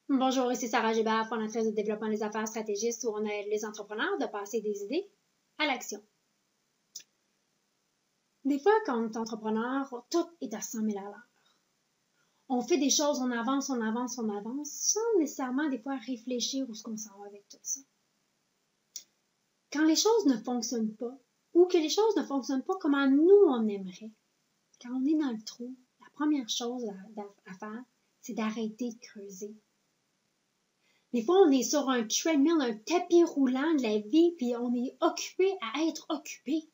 Bonjour, ici Sarah Gébert, fondatrice de Développement des affaires stratégistes, où on aide les entrepreneurs de passer des idées à l'action. Des fois, quand on est entrepreneur, tout est à 100 000 à l'heure. On fait des choses, on avance, sans nécessairement des fois réfléchir où est-ce qu'on s'en va avec tout ça. Quand les choses ne fonctionnent pas, ou que les choses ne fonctionnent pas comme nous on aimerait, quand on est dans le trou, la première chose à faire, c'est d'arrêter de creuser. Des fois, on est sur un treadmill, un tapis roulant de la vie, puis on est occupé à être occupé.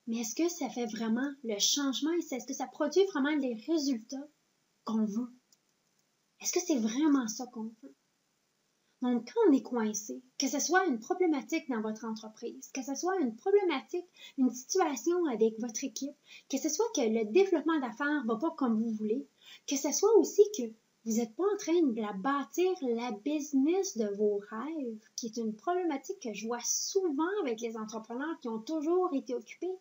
Mais est-ce que ça fait vraiment le changement? Est-ce que ça produit vraiment les résultats qu'on veut? Est-ce que c'est vraiment ça qu'on veut? Donc, quand on est coincé, que ce soit une problématique dans votre entreprise, que ce soit une problématique, une situation avec votre équipe, que ce soit que le développement d'affaires ne va pas comme vous voulez, que ce soit aussi que vous n'êtes pas en train de la bâtir la business de vos rêves, qui est une problématique que je vois souvent avec les entrepreneurs qui ont toujours été occupés.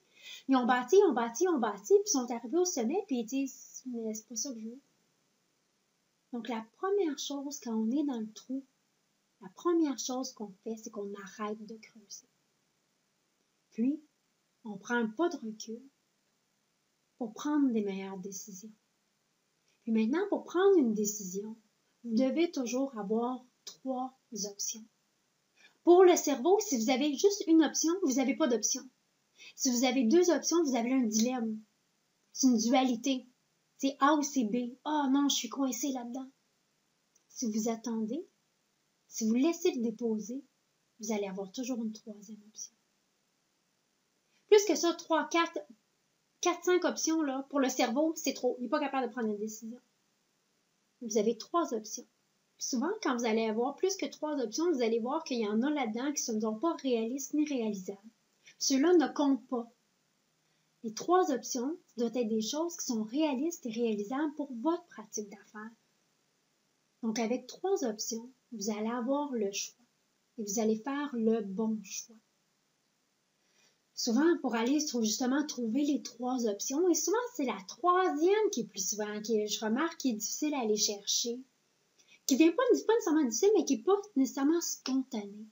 Ils ont bâti, puis sont arrivés au sommet, puis ils disent « mais c'est pas ça que je veux ». Donc, la première chose quand on est dans le trou, la première chose qu'on fait, c'est qu'on arrête de creuser. Puis, on prend un pas de recul pour prendre des meilleures décisions. Puis maintenant, pour prendre une décision, vous devez toujours avoir 3 options. Pour le cerveau, si vous avez juste une option, vous n'avez pas d'option. Si vous avez 2 options, vous avez un dilemme. C'est une dualité. C'est A ou c'est B. Ah non, je suis coincé là-dedans. Si vous attendez, si vous laissez le déposer, vous allez avoir toujours une 3e option. Plus que ça, 3, 4, 5 options, là, pour le cerveau, c'est trop. Il n'est pas capable de prendre une décision. Vous avez 3 options. Puis souvent, quand vous allez avoir plus que 3 options, vous allez voir qu'il y en a là-dedans qui ne sont pas réalistes ni réalisables. Ceux-là ne comptent pas. Les 3 options doivent être des choses qui sont réalistes et réalisables pour votre pratique d'affaires. Donc, avec 3 options, vous allez avoir le choix et vous allez faire le bon choix. Souvent, pour aller justement trouver les 3 options, et souvent, c'est la 3e qui est plus souvent, je remarque, qui est difficile à aller chercher, qui ne vient pas nécessairement difficile, mais qui n'est pas nécessairement spontanée.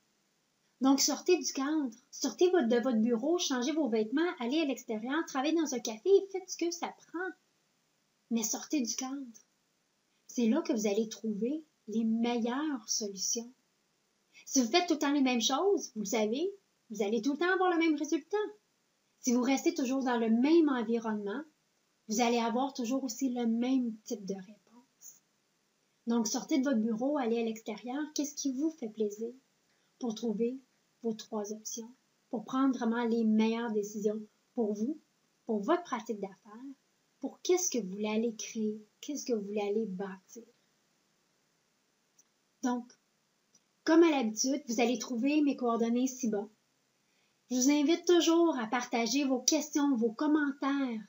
Donc, sortez du cadre, sortez de votre bureau, changez vos vêtements, allez à l'extérieur, travaillez dans un café et faites ce que ça prend. Mais sortez du cadre. C'est là que vous allez trouver les meilleures solutions. Si vous faites tout le temps les mêmes choses, vous le savez, vous allez tout le temps avoir le même résultat. Si vous restez toujours dans le même environnement, vous allez avoir toujours aussi le même type de réponse. Donc, sortez de votre bureau, allez à l'extérieur. Qu'est-ce qui vous fait plaisir pour trouver vos 3 options, pour prendre vraiment les meilleures décisions pour vous, pour votre pratique d'affaires, pour qu'est-ce que vous voulez aller créer, qu'est-ce que vous voulez aller bâtir. Donc, comme à l'habitude, vous allez trouver mes coordonnées ci-bas. Je vous invite toujours à partager vos questions, vos commentaires.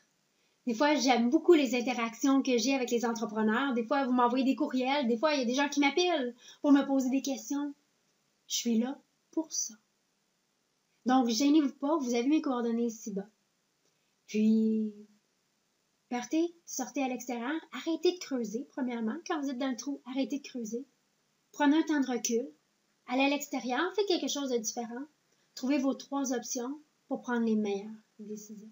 Des fois, j'aime beaucoup les interactions que j'ai avec les entrepreneurs. Des fois, vous m'envoyez des courriels. Des fois, il y a des gens qui m'appellent pour me poser des questions. Je suis là pour ça. Donc, gênez-vous pas, vous avez mes coordonnées ici-bas. Puis, partez, sortez à l'extérieur. Arrêtez de creuser, premièrement. Quand vous êtes dans le trou, arrêtez de creuser. Prenez un temps de recul. Allez à l'extérieur, faites quelque chose de différent. Trouvez vos 3 options pour prendre les meilleures décisions.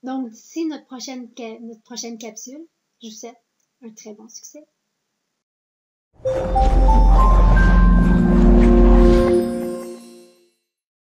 Donc, d'ici notre prochaine capsule, je vous souhaite un très bon succès.